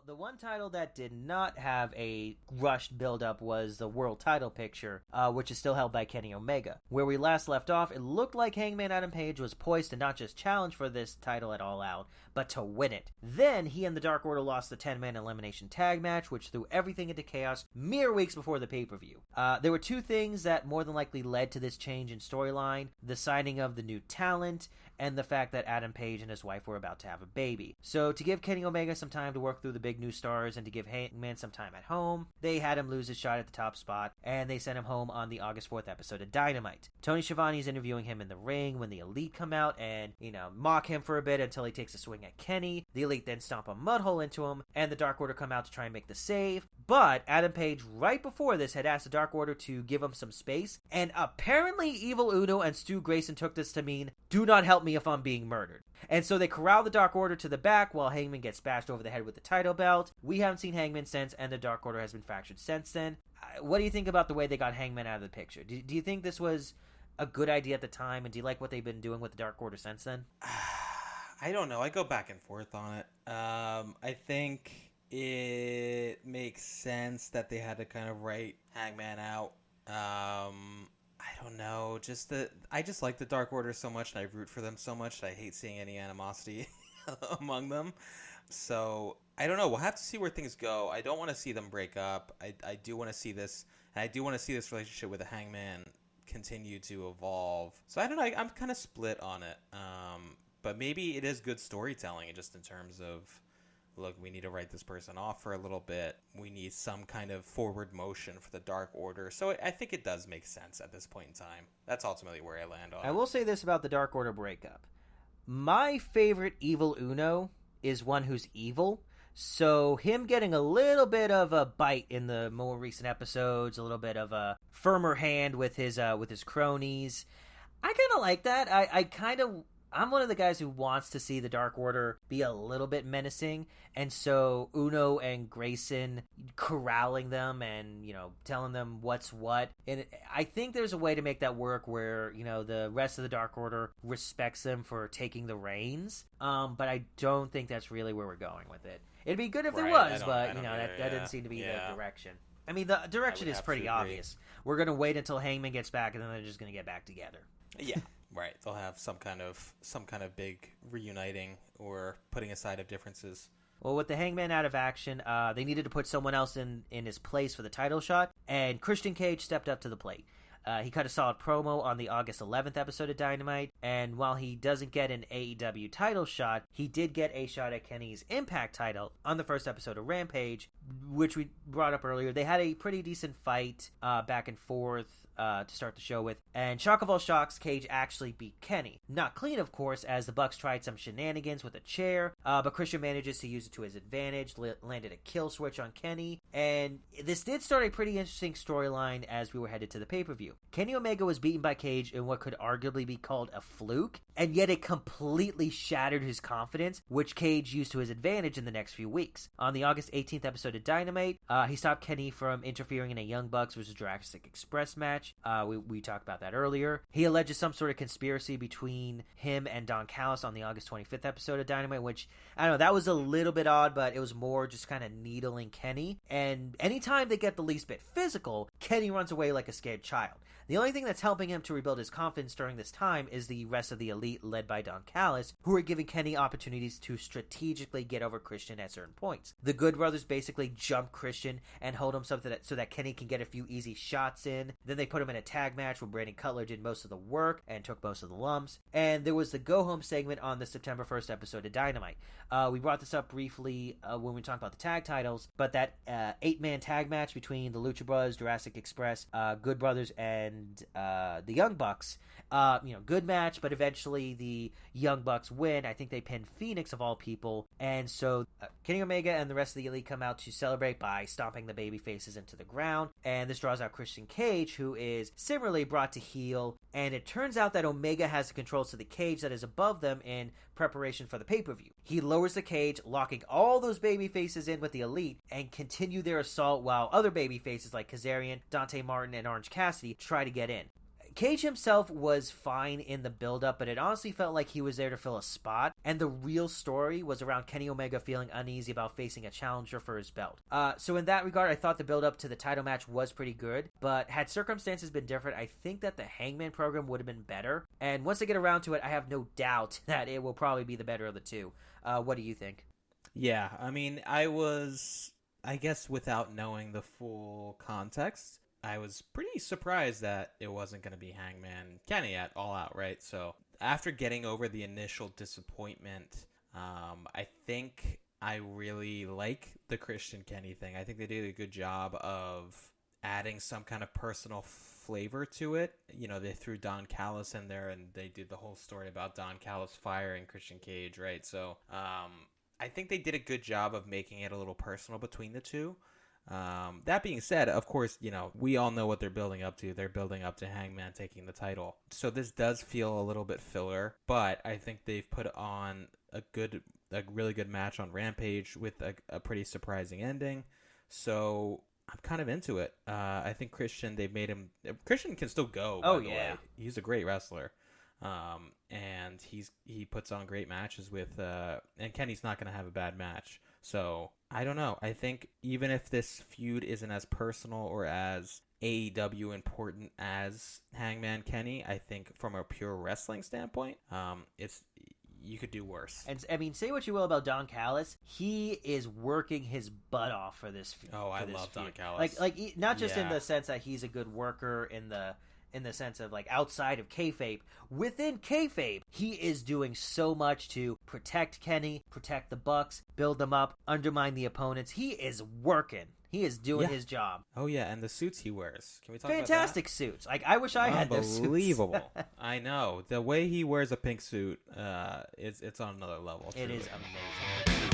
Well, the one title that did not have a rushed build-up was the world title picture, which is still held by Kenny Omega. Where we last left off, it looked like Hangman Adam Page was poised to not just challenge for this title at All Out, but to win it. Then, he and the Dark Order lost the 10-man elimination tag match, which threw everything into chaos mere weeks before the pay-per-view. There were two things that more than likely led to this change in storyline: the signing of the new talent, and the fact that Adam Page and his wife were about to have a baby. So to give Kenny Omega some time to work through the big new stars and to give Hangman some time at home, they had him lose his shot at the top spot, and they sent him home on the August 4th episode of Dynamite. Tony Schiavone's interviewing him in the ring when the Elite come out and, mock him for a bit until he takes a swing at Kenny. The Elite then stomp a mud hole into him, and the Dark Order come out to try and make the save. But Adam Page, right before this, had asked the Dark Order to give him some space, and apparently Evil Uno and Stu Grayson took this to mean, do not help me if I'm being murdered. And so they corral the Dark Order to the back while Hangman gets bashed over the head with the title belt. We haven't seen Hangman since, and the Dark Order has been fractured since then. What do you think about the way they got Hangman out of the picture? Do you think this was a good idea at the time, and do you like what they've been doing with the Dark Order since then? I don't know. I go back and forth on it. I think it makes sense that they had to kind of write Hangman out. I don't know. I just like the Dark Order so much, and I root for them so much that I hate seeing any animosity among them. So I don't know. We'll have to see where things go. I don't want to see them break up. I do want to see this, and I do want to see this relationship with the Hangman continue to evolve. So I don't know. I'm kind of split on it. But maybe it is good storytelling, just in terms of, look, we need to write this person off for a little bit. We need some kind of forward motion for the Dark Order. So I think it does make sense at this point in time. That's ultimately where I land on it. I will say this about the Dark Order breakup. My favorite Evil Uno is one who's evil. So him getting a little bit of a bite in the more recent episodes, a little bit of a firmer hand with his cronies, I kind of like that. I'm one of the guys who wants to see the Dark Order be a little bit menacing, and so Uno and Grayson corralling them and, telling them what's what. And I think there's a way to make that work where, the rest of the Dark Order respects them for taking the reins, but I don't think that's really where we're going with it. It'd be good if there was, but, that didn't seem to be the direction. I mean, the direction is pretty obvious. We're going to wait until Hangman gets back, and then they're just going to get back together. Yeah. Right, they'll have some kind of big reuniting or putting aside of differences. Well, with the Hangman out of action, they needed to put someone else in his place for the title shot, and Christian Cage stepped up to the plate. He cut a solid promo on the August 11th episode of Dynamite, and while he doesn't get an AEW title shot, he did get a shot at Kenny's Impact title on the first episode of Rampage, which we brought up earlier. They had a pretty decent fight back and forth to start the show with, and shock of all shocks, Cage actually beat Kenny. Not clean, of course, as the Bucks tried some shenanigans with a chair, but Christian manages to use it to his advantage, landed a kill switch on Kenny, and this did start a pretty interesting storyline as we were headed to the pay-per-view. Kenny Omega was beaten by Cage in what could arguably be called a fluke, and yet it completely shattered his confidence, which Cage used to his advantage in the next few weeks. On the August 18th episode of Dynamite, he stopped Kenny from interfering in a Young Bucks vs. Jurassic Express match. We talked about that earlier. He alleges some sort of conspiracy between him and Don Callis on the August 25th episode of Dynamite, which, I don't know, that was a little bit odd, but it was more just kind of needling Kenny. And anytime they get the least bit physical, Kenny runs away like a scared child. The only thing that's helping him to rebuild his confidence during this time is the rest of the Elite led by Don Callis, who are giving Kenny opportunities to strategically get over Christian at certain points. The Good Brothers basically jump Christian and hold him so that Kenny can get a few easy shots in. Then they put him in a tag match where Brandon Cutler did most of the work and took most of the lumps. And there was the go home segment on the September 1st episode of Dynamite. We brought this up briefly when we talked about the tag titles, but that 8-man tag match between the Lucha Bros, Jurassic Express, Good Brothers, and the Young Bucks, good match, but eventually the Young Bucks win. I think they pin Phoenix of all people, and so Kenny Omega and the rest of the Elite come out to celebrate by stomping the baby faces into the ground, and this draws out Christian Cage, who is similarly brought to heel, and it turns out that Omega has the controls to the cage that is above them in preparation for the pay-per-view. He lowers the cage, locking all those baby faces in with the Elite, and continue their assault while other baby faces like Kazarian, Dante Martin, and Orange Cassidy try to get in. Cage himself was fine in the build-up, but it honestly felt like he was there to fill a spot, and the real story was around Kenny Omega feeling uneasy about facing a challenger for his belt. So in that regard, I thought the build-up to the title match was pretty good, but had circumstances been different, I think that the Hangman program would have been better, and once they get around to it, I have no doubt that it will probably be the better of the two. What do you think? Yeah, I mean, I guess without knowing the full context, I was pretty surprised that it wasn't going to be Hangman Kenny at All Out, right? So after getting over the initial disappointment, I think I really like the Christian Kenny thing. I think they did a good job of adding some kind of personal flavor to it. You know, they threw Don Callis in there, and they did the whole story about Don Callis firing Christian Cage, right? So I think they did a good job of making it a little personal between the two. That being said, of course, you know, we all know what they're building up to. They're building up to Hangman taking the title. So this does feel a little bit filler, but I think they've put on a really good match on Rampage with a pretty surprising ending. So I'm kind of into it. I think Christian can still go, by the way. He's a great wrestler. And he puts on great matches with, and Kenny's not going to have a bad match. So I don't know. I think even if this feud isn't as personal or as AEW important as Hangman Kenny, I think from a pure wrestling standpoint, you could do worse. And I mean, say what you will about Don Callis, he is working his butt off for this. I love Don Callis. Like not just in the sense that he's a good worker in the sense of like outside of kayfabe. Within kayfabe, he is doing so much to protect Kenny, protect the Bucks, build them up, undermine the opponents. He is working. He is doing his job. Oh yeah, and the suits he wears. Can we talk Fantastic about that? suits. Like I wish I had those suits. Unbelievable. I know. The way he wears a pink suit, it's on another level. It is amazing.